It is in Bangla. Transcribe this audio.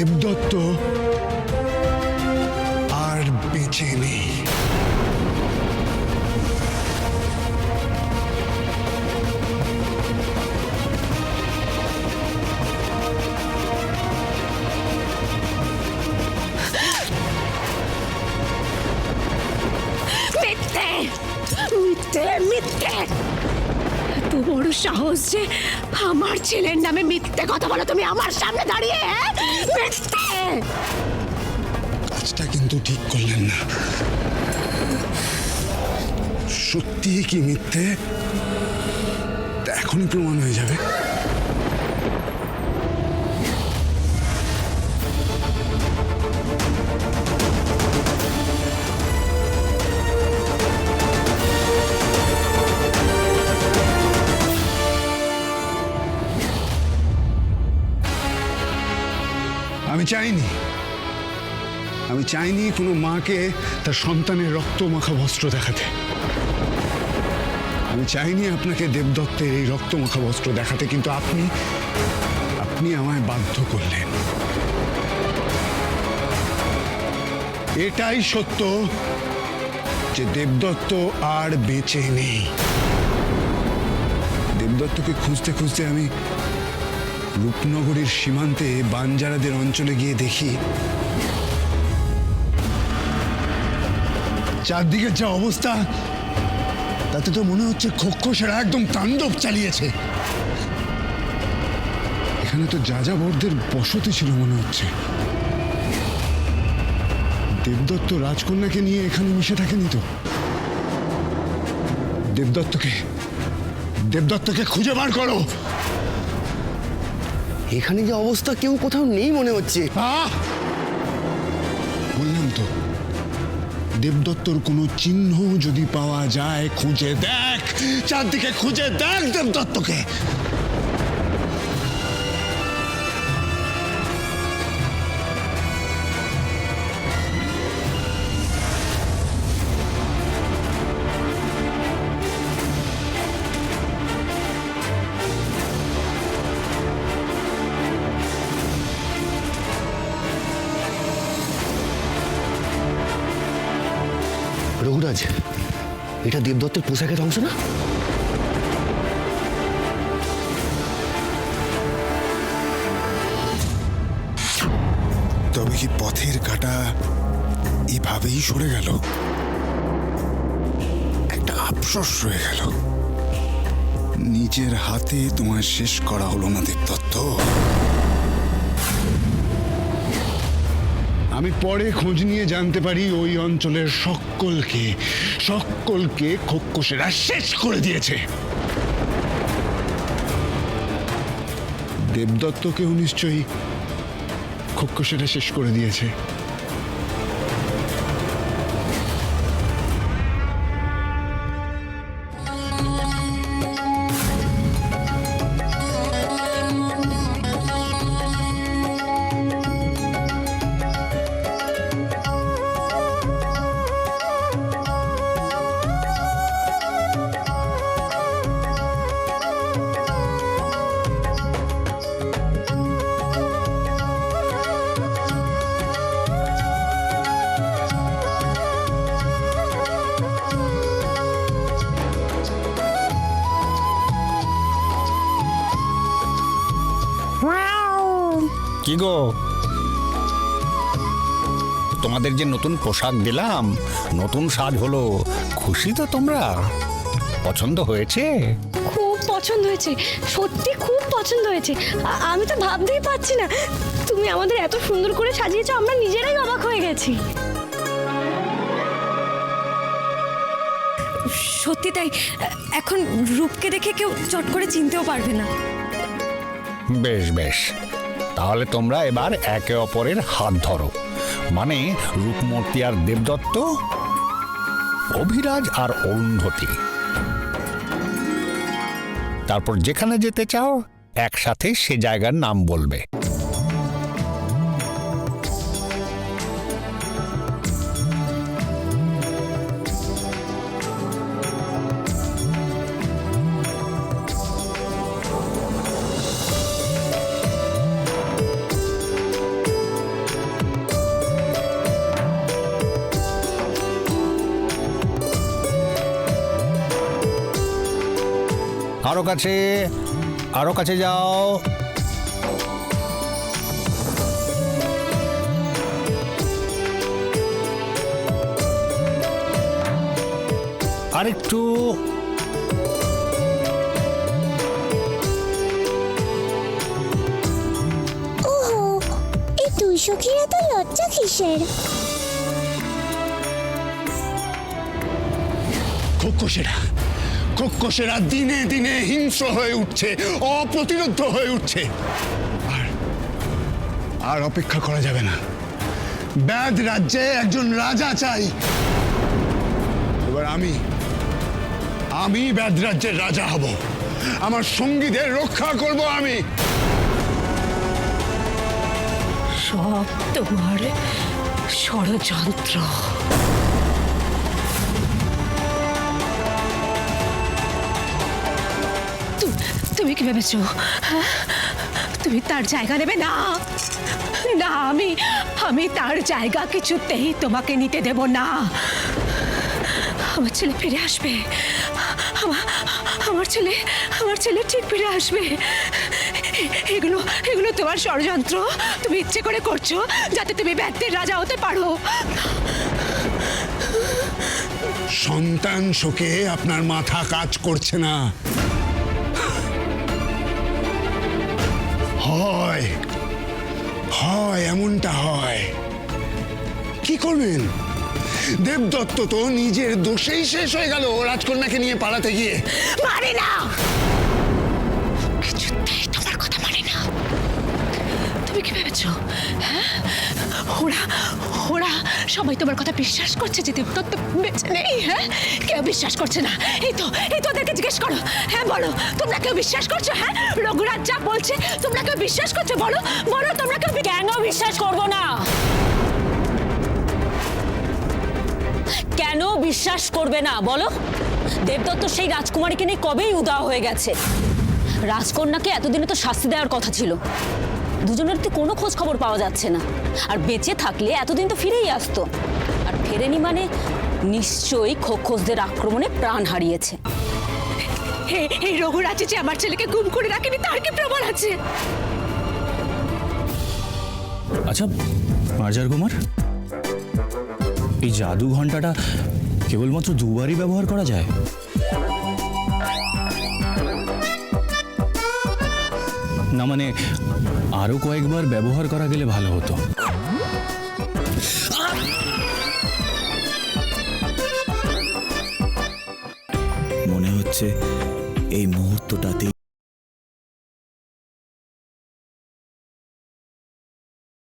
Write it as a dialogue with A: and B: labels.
A: দেবদত্ত আর বেঁচে নেই।
B: মিথ্যে মিথ্যে মিথ্যে! এত বড় সাহস যে আমার ছেলের নামে মিথ্যে কথা বলো তুমি আমার সামনে দাঁড়িয়ে! মিথ্যে!
A: কাজটা কিন্তু ঠিক করলেন না। সত্যি কি মিথ্যে তা এখনই প্রমাণ হয়ে যাবে। আমি চাইনি কোনো মাকে তার সন্তানের রক্ত মাখা বস্ত্র দেখাতে। আমি চাইনি আপনাকে দেবদত্তের এই রক্ত মাখা বস্ত্র দেখাতে, কিন্তু আপনি আমায় বাধ্য করলেন। এটাই সত্য যে দেবদত্ত আর বেঁচে নেই। দেবদত্তকে খুঁজতে খুঁজতে আমি রূপনগরের সীমান্তে বানজারাদের অঞ্চলে গিয়ে দেখি চারদিকের যা অবস্থা তাতে তো মনে হচ্ছে খোক্ষসেরা একদম তাণ্ডব চালিয়েছে। এখানে তো যাযাবরদের বসতি ছিল মনে হচ্ছে। দেবদত্ত রাজকন্যাকে নিয়ে এখানে মিশে থাকেনি তো? দেবদত্তকে খুঁজে বার করো।
C: এখানে যে অবস্থা কেউ কোথাও নেই মনে হচ্ছে।
A: বললাম তো, দেবদত্তর কোনো চিহ্ন যদি পাওয়া যায় খুঁজে দেখ, চারদিকে খুঁজে দেখ দেবদত্তকে।
C: রঘুরাজ, এটা দেবদত্তের পোশাকের অংশ না?
A: তবে কি পথের কাঁটা এভাবেই সরে গেল? একটা আফসোস রয়ে গেল, নিজের হাতে তোমায় শেষ করা হলো না দেবদত্ত। আমি পরে খোঁজ নিয়ে জানতে পারি ওই অঞ্চলের সকলকে খোক্ষসেরা শেষ করে দিয়েছে। দেবদত্তকেও নিশ্চয়ই খোক্ষসেরা শেষ করে দিয়েছে।
D: কি গো, তোমাদের যে নতুন পোশাক দিলাম, নতুন সাজ হলো, খুশি তো তোমরা? পছন্দ হয়েছে?
B: খুব পছন্দ হয়েছে, সত্যি খুব পছন্দ হয়েছে। আমি তো ভাবতেই পারছি না তুমি আমাদের এত সুন্দর করে সাজিয়েছো, আমরা নিজেরাই অবাক হয়ে গেছি। সত্যি তাই, এখন রূপকে দেখে কেউ চট করে চিনতেও পারবে না।
D: বেশ বেশ, তাহলে তোমরা এবার একে অপরের হাত ধরো, মানে রূপমূর্তি আর দেবদত্ত, অভিরাজ আর অরুন্ধতী। তারপর যেখানে যেতে চাও একসাথে সে জায়গার নাম বলবে। আরো কাছে যাও। আরেকটু।
E: ওহো, এই দুই সখীরা তো লজ্জা কিসের?
A: খোকসেরা দিনে দিনে হিংস্র হয়ে উঠছে, অপ্রতিরোধ হয়ে উঠছে। আর অপেক্ষা করা যাবে না। ব্যাদ রাজ্যে একজন রাজা চাই। এবার আমি ব্যাদ রাজ্যের রাজা হব। আমার সঙ্গীদের রক্ষা করব আমি।
B: সব তোমার ষড়যন্ত্র। তুমি কি ভেবেছো তুমি তার জায়গা নেবে? না না, আমি তার জায়গা কিছুতেই তোমাকে নিতে দেব না। আমার ছেলে ফিরে আসবে। আমার ছেলে ঠিক ফিরে আসবে। এগুলো তোমার ষড়যন্ত্র। তুমি ইচ্ছে করে করছো যাতে তুমি ব্যাধদের রাজা হতে পারো।
A: সন্তান শোকে আপনার মাথা কাজ করছে না। হয় এমনটা হয়। কি করবেন? দেবদত্ত তো নিজের দোষেই শেষ হয়ে গেল রাজকন্যাকে নিয়ে পালাতে গিয়ে।
B: মানে না, কিছুতেই তোমার কথা মানে না। তুমি কি ভেবেছ ওরা সবাই তোমার কথা বিশ্বাস করছে যে দেবদত্ত বেঁচে নেই? হ্যাঁ, কেউ বিশ্বাস করছে না। এই তো ওদেরকে জিজ্ঞেস করো। হ্যাঁ বলো, তোমরা কেউ বিশ্বাস করছো? হ্যাঁ, রঘুরাজ যা বলছে তোমরা কেউ বিশ্বাস করছো? বলো তোমরা কেউ কেন বিশ্বাস করবো না?
F: কেন বিশ্বাস করবে না বলো? দেবদত্ত সেই রাজকুমারীকে নিয়ে কবেই উধাও হয়ে গেছে। রাজকন্যাকে এতদিনে তো শাস্তি দেওয়ার কথা ছিল। দুজনের তো কোনো খোঁজ খবর পাওয়া যাচ্ছে না। আর বেঁচে থাকলে এতদিন তো ফিরেই আসতো। আর ফেরেনি মানে নিশ্চয়ই খোখোসদের আক্রমণে প্রাণ হারিয়েছে।
B: এই রঘুরাজ যে আমার ছেলেকে গুম করে রাখেনি তার কি প্রমাণ আছে?
G: আচ্ছা মার্জার কুমার, এই জাদু ঘন্টাটা কেবলমাত্র দুবারই ব্যবহার করা যায়? না মানে আরো কয়েকবার ব্যবহার করা গেলে ভালো হতো। মনে হচ্ছে এই মুহূর্তটাতে